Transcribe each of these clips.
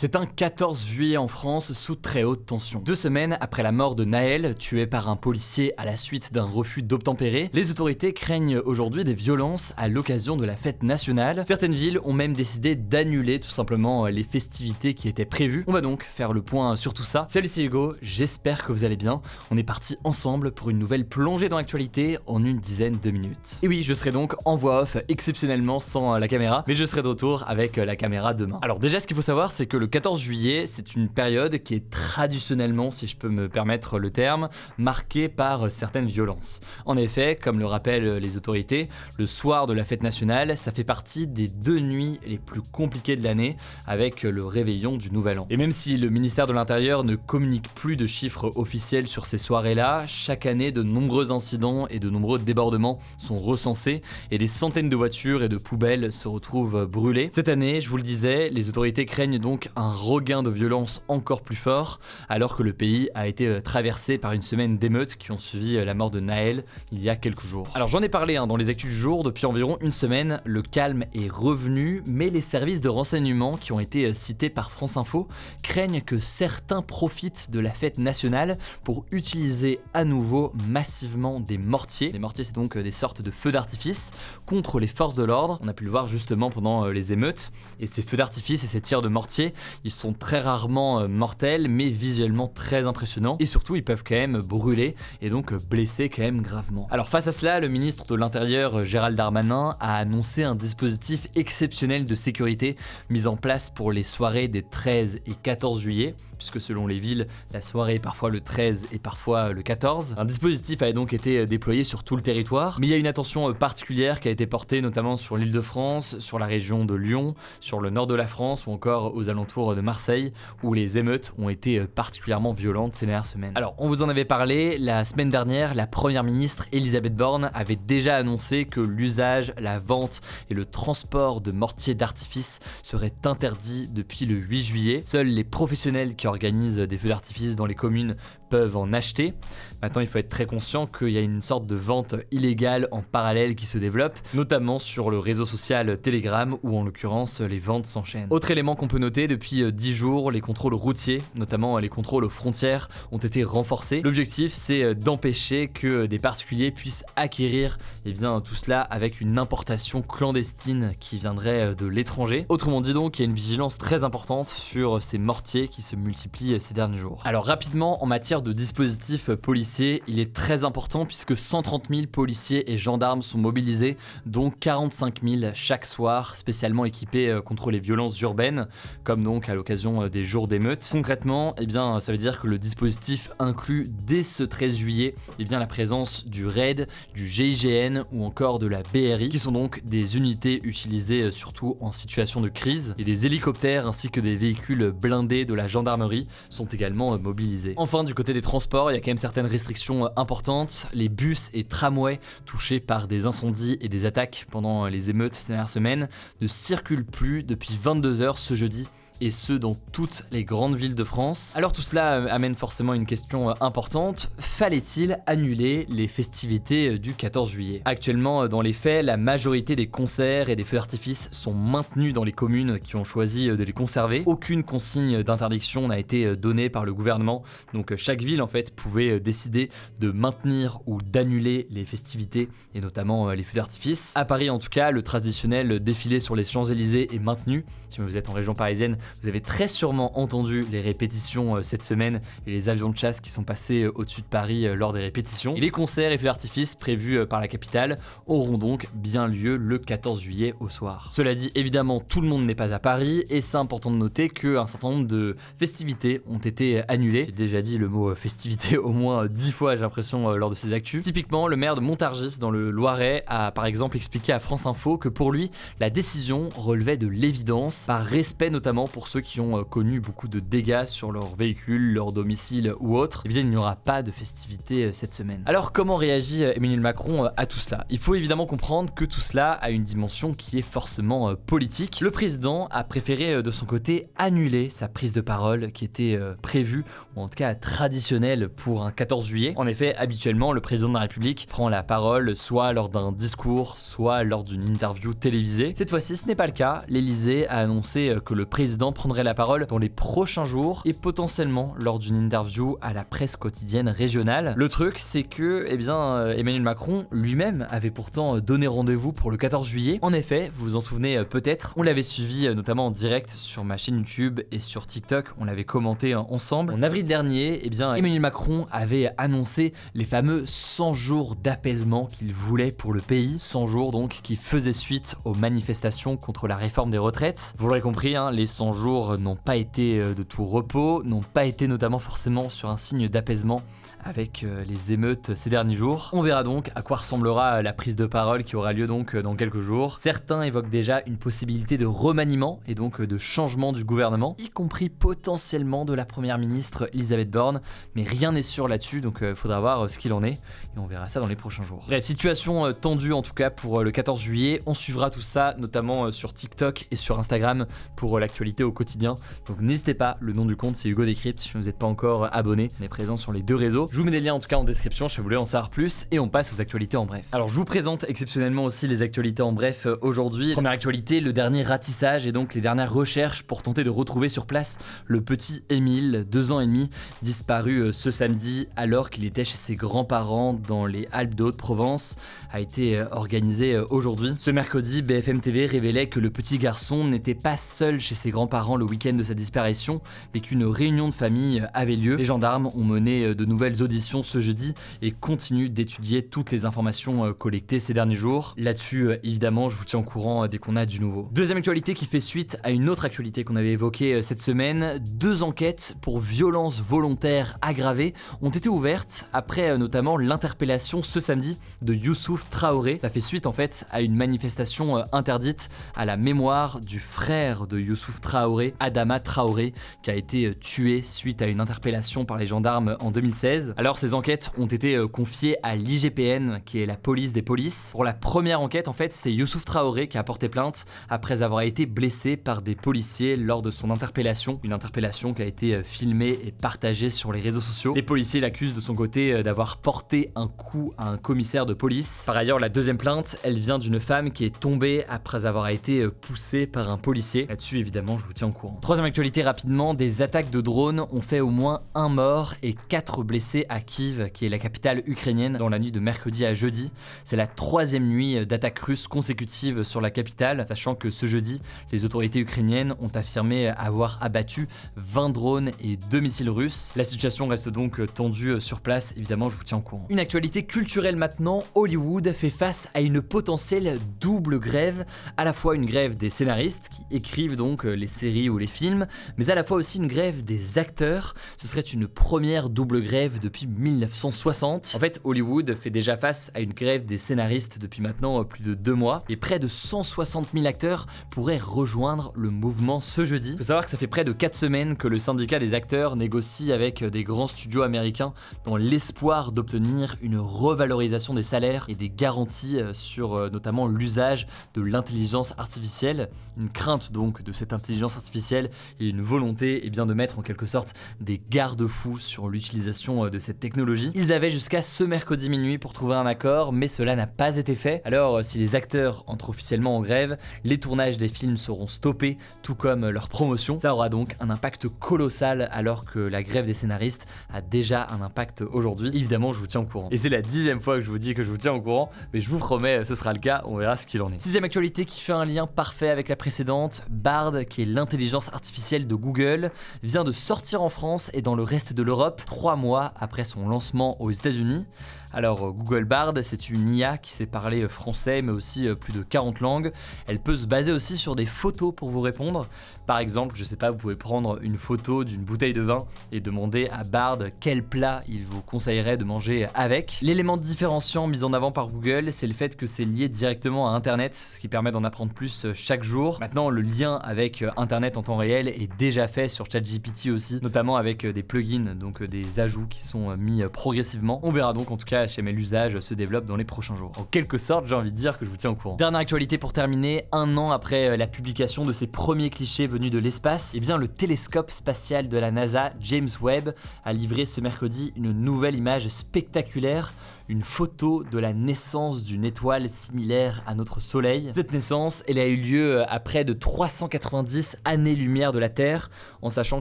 C'est un 14 juillet en France sous très haute tension. 2 semaines après la mort de Naël, tué par un policier à la suite d'un refus d'obtempérer, les autorités craignent aujourd'hui des violences à l'occasion de la fête nationale. Certaines villes ont même décidé d'annuler tout simplement les festivités qui étaient prévues. On va donc faire le point sur tout ça. Salut, c'est Hugo, j'espère que vous allez bien. On est parti ensemble pour une nouvelle plongée dans l'actualité en une dizaine de minutes. Et oui, je serai donc en voix off exceptionnellement sans la caméra, mais je serai de retour avec la caméra demain. Alors déjà, ce qu'il faut savoir, c'est que le 14 juillet, c'est une période qui est traditionnellement, si je peux me permettre le terme, marquée par certaines violences. En effet, comme le rappellent les autorités, le soir de la fête nationale, ça fait partie des 2 nuits les plus compliquées de l'année avec le réveillon du Nouvel An. Et même si le ministère de l'Intérieur ne communique plus de chiffres officiels sur ces soirées-là, chaque année, de nombreux incidents et de nombreux débordements sont recensés et des centaines de voitures et de poubelles se retrouvent brûlées. Cette année, je vous le disais, les autorités craignent donc un regain de violence encore plus fort, alors que le pays a été traversé par une semaine d'émeutes qui ont suivi la mort de Naël il y a quelques jours. Alors j'en ai parlé dans les actus du jour, depuis environ une semaine, le calme est revenu, mais les services de renseignement qui ont été cités par France Info craignent que certains profitent de la fête nationale pour utiliser à nouveau massivement des mortiers. Les mortiers, c'est donc des sortes de feux d'artifice contre les forces de l'ordre. On a pu le voir justement pendant les émeutes, et ces feux d'artifice et ces tirs de mortier, ils sont très rarement mortels, mais visuellement très impressionnants, et surtout ils peuvent quand même brûler et donc blesser quand même gravement. Alors face à cela, le ministre de l'Intérieur Gérald Darmanin a annoncé un dispositif exceptionnel de sécurité mis en place pour les soirées des 13 et 14 juillet, puisque selon les villes, la soirée est parfois le 13 et parfois le 14. Un dispositif a donc été déployé sur tout le territoire, mais il y a une attention particulière qui a été portée notamment sur l'Île-de-France, sur la région de Lyon, sur le nord de la France ou encore aux alentours de Marseille, où les émeutes ont été particulièrement violentes ces dernières semaines. Alors, on vous en avait parlé, la semaine dernière, la première ministre Elisabeth Borne avait déjà annoncé que l'usage, la vente et le transport de mortiers d'artifice seraient interdits depuis le 8 juillet. Seuls les professionnels qui organisent des feux d'artifice dans les communes peuvent en acheter. Maintenant, il faut être très conscient qu'il y a une sorte de vente illégale en parallèle qui se développe, notamment sur le réseau social Telegram, où en l'occurrence les ventes s'enchaînent. Autre élément qu'on peut noter, depuis 10 jours, les contrôles routiers, notamment les contrôles aux frontières, ont été renforcés. L'objectif, c'est d'empêcher que des particuliers puissent acquérir tout cela avec une importation clandestine qui viendrait de l'étranger. Autrement dit donc, il y a une vigilance très importante sur ces mortiers qui se multiplient ces derniers jours. Alors rapidement, en matière de dispositifs policiers, il est très important puisque 130 000 policiers et gendarmes sont mobilisés, dont 45 000 chaque soir, spécialement équipés contre les violences urbaines, comme donc à l'occasion des jours d'émeutes. Concrètement, ça veut dire que le dispositif inclut dès ce 13 juillet la présence du RAID, du GIGN ou encore de la BRI, qui sont donc des unités utilisées surtout en situation de crise, et des hélicoptères ainsi que des véhicules blindés de la gendarmerie sont également mobilisés. Enfin, du côté des transports, il y a quand même certaines restrictions importantes. Les bus et tramways touchés par des incendies et des attaques pendant les émeutes ces dernières semaines ne circulent plus depuis 22h ce jeudi, et ce dans toutes les grandes villes de France. Alors tout cela amène forcément une question importante: fallait-il annuler les festivités du 14 juillet? Actuellement, dans les faits, la majorité des concerts et des feux d'artifice sont maintenus dans les communes qui ont choisi de les conserver. Aucune consigne d'interdiction n'a été donnée par le gouvernement, donc chaque ville en fait pouvait décider de maintenir ou d'annuler les festivités et notamment les feux d'artifice. À Paris en tout cas, le traditionnel défilé sur les Champs-Élysées est maintenu. Si vous êtes en région parisienne, vous avez très sûrement entendu les répétitions cette semaine et les avions de chasse qui sont passés au-dessus de Paris lors des répétitions. Et les concerts et feux d'artifice prévus par la capitale auront donc bien lieu le 14 juillet au soir. Cela dit, évidemment, tout le monde n'est pas à Paris, et c'est important de noter qu'un certain nombre de festivités ont été annulées. J'ai déjà dit le mot festivité au moins 10 fois, j'ai l'impression, lors de ces actus. Typiquement, le maire de Montargis dans le Loiret a par exemple expliqué à France Info que pour lui, la décision relevait de l'évidence, par respect notamment pour ceux qui ont connu beaucoup de dégâts sur leur véhicule, leur domicile ou autre. Il n'y aura pas de festivités cette semaine. Alors comment réagit Emmanuel Macron à tout cela? Il faut évidemment comprendre que tout cela a une dimension qui est forcément politique. Le président a préféré de son côté annuler sa prise de parole qui était prévue, ou en tout cas traditionnelle pour un 14 juillet. En effet, habituellement, le président de la République prend la parole soit lors d'un discours, soit lors d'une interview télévisée. Cette fois-ci, ce n'est pas le cas. L'Élysée a annoncé que le président président prendrait la parole dans les prochains jours et potentiellement lors d'une interview à la presse quotidienne régionale. Le truc, c'est que Emmanuel Macron lui-même avait pourtant donné rendez-vous pour le 14 juillet. En effet, vous vous en souvenez peut-être, on l'avait suivi notamment en direct sur ma chaîne YouTube et sur TikTok, on l'avait commenté ensemble. En avril dernier, Emmanuel Macron avait annoncé les fameux 100 jours d'apaisement qu'il voulait pour le pays. 100 jours donc qui faisaient suite aux manifestations contre la réforme des retraites. Vous l'aurez compris, les 100 jours n'ont pas été de tout repos, n'ont pas été notamment forcément sur un signe d'apaisement avec les émeutes ces derniers jours. On verra donc à quoi ressemblera la prise de parole qui aura lieu donc dans quelques jours. Certains évoquent déjà une possibilité de remaniement et donc de changement du gouvernement, y compris potentiellement de la première ministre Elisabeth Borne, mais rien n'est sûr là-dessus, donc faudra voir ce qu'il en est et on verra ça dans les prochains jours. Bref, situation tendue en tout cas pour le 14 juillet. On suivra tout ça notamment sur TikTok et sur Instagram pour l'actualité au quotidien. Donc n'hésitez pas, le nom du compte c'est Hugo Décrypte si vous n'êtes pas encore abonné. On est présent sur les deux réseaux. Je vous mets des liens en tout cas en description si vous voulez en savoir plus et on passe aux actualités en bref. Alors je vous présente exceptionnellement aussi les actualités en bref aujourd'hui. Première actualité, le dernier ratissage et donc les dernières recherches pour tenter de retrouver sur place le petit Émile, 2 ans et demi, disparu ce samedi alors qu'il était chez ses grands-parents dans les Alpes de Haute-Provence, a été organisé aujourd'hui. Ce mercredi, BFM TV révélait que le petit garçon n'était pas seul chez ses grands-parents le week-end de sa disparition, mais qu'une réunion de famille avait lieu. Les gendarmes ont mené de nouvelles auditions ce jeudi et continuent d'étudier toutes les informations collectées ces derniers jours. Là-dessus, évidemment, je vous tiens au courant dès qu'on a du nouveau. Deuxième actualité qui fait suite à une autre actualité qu'on avait évoquée cette semaine. 2 enquêtes pour violences volontaires aggravées ont été ouvertes après notamment l'interpellation ce samedi de Youssouf Traoré. Ça fait suite en fait à une manifestation interdite à la mémoire du frère de Youssouf Traoré, Adama Traoré, qui a été tué suite à une interpellation par les gendarmes en 2016. Alors ces enquêtes ont été confiées à l'IGPN, qui est la police des polices. Pour la première enquête en fait, c'est Youssouf Traoré qui a porté plainte après avoir été blessé par des policiers lors de son interpellation. Une interpellation qui a été filmée et partagée sur les réseaux sociaux. Les policiers l'accusent de son côté d'avoir porté un coup à un commissaire de police. Par ailleurs, la deuxième plainte, elle vient d'une femme qui est tombée après avoir été poussée par un policier. Là-dessus, évidemment, je vous tiens au courant. Troisième actualité rapidement, des attaques de drones ont fait au moins 1 mort et 4 blessés à Kiev, qui est la capitale ukrainienne, dans la nuit de mercredi à jeudi. C'est la 3e nuit d'attaques russes consécutives sur la capitale, sachant que ce jeudi, les autorités ukrainiennes ont affirmé avoir abattu 20 drones et 2 missiles russes. La situation reste donc tendue sur place, évidemment, je vous tiens au courant. Une actualité culturelle maintenant, Hollywood fait face à une potentielle double grève, à la fois une grève des scénaristes qui écrivent donc les séries ou les films, mais à la fois aussi une grève des acteurs. Ce serait une première double grève depuis 1960. En fait, Hollywood fait déjà face à une grève des scénaristes depuis maintenant plus de 2 mois et près de 160 000 acteurs pourraient rejoindre le mouvement ce jeudi. Il faut savoir que ça fait près de 4 semaines que le syndicat des acteurs négocie avec des grands studios américains dans l'espoir d'obtenir une revalorisation des salaires et des garanties sur notamment l'usage de l'intelligence artificielle. Une crainte donc de cette intelligence artificielle et une volonté de mettre en quelque sorte des garde-fous sur l'utilisation de cette technologie. Ils avaient jusqu'à ce mercredi minuit pour trouver un accord, mais cela n'a pas été fait. Alors si les acteurs entrent officiellement en grève, les tournages des films seront stoppés, tout comme leur promotion. Ça aura donc un impact colossal alors que la grève des scénaristes a déjà un impact aujourd'hui. Évidemment, je vous tiens au courant. Et c'est la 10e fois que je vous dis que je vous tiens au courant, mais je vous promets, ce sera le cas, on verra ce qu'il en est. 6e actualité qui fait un lien parfait avec la précédente, Bard, qui est l'intelligence artificielle de Google, vient de sortir en France et dans le reste de l'Europe 3 mois après son lancement aux États-Unis. Alors Google Bard, c'est une IA qui sait parler français mais aussi plus de 40 langues. Elle peut se baser aussi sur des photos pour vous répondre. Par exemple, je sais pas, vous pouvez prendre une photo d'une bouteille de vin et demander à Bard quel plat il vous conseillerait de manger avec. L'élément différenciant mis en avant par Google, c'est le fait que c'est lié directement à Internet, ce qui permet d'en apprendre plus chaque jour. Maintenant, le lien avec Internet en temps réel est déjà fait sur ChatGPT aussi, notamment avec des plugins, donc des ajouts qui sont mis progressivement. On verra donc en tout cas chez l'usage se développe dans les prochains jours. En quelque sorte, j'ai envie de dire que je vous tiens au courant. Dernière actualité pour terminer, 1 an après la publication de ses premiers clichés venus de l'espace, le télescope spatial de la NASA, James Webb, a livré ce mercredi une nouvelle image spectaculaire, une photo de la naissance d'une étoile similaire à notre Soleil. Cette naissance, elle a eu lieu à près de 390 années-lumière de la Terre, en sachant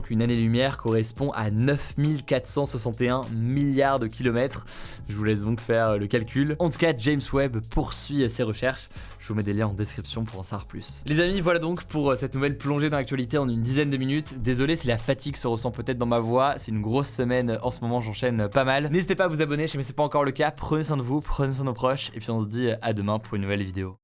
qu'une année-lumière correspond à 9461 milliards de kilomètres. Je vous laisse donc faire le calcul. En tout cas, James Webb poursuit ses recherches. Je vous mets des liens en description pour en savoir plus. Les amis, voilà donc pour cette nouvelle plongée dans l'actualité en une dizaine de minutes. Désolé si la fatigue se ressent peut-être dans ma voix, c'est une grosse semaine en ce moment, j'enchaîne pas mal. N'hésitez pas à vous abonner si ce n'est pas encore le cas, prenez soin de vous, prenez soin de nos proches, et puis on se dit à demain pour une nouvelle vidéo.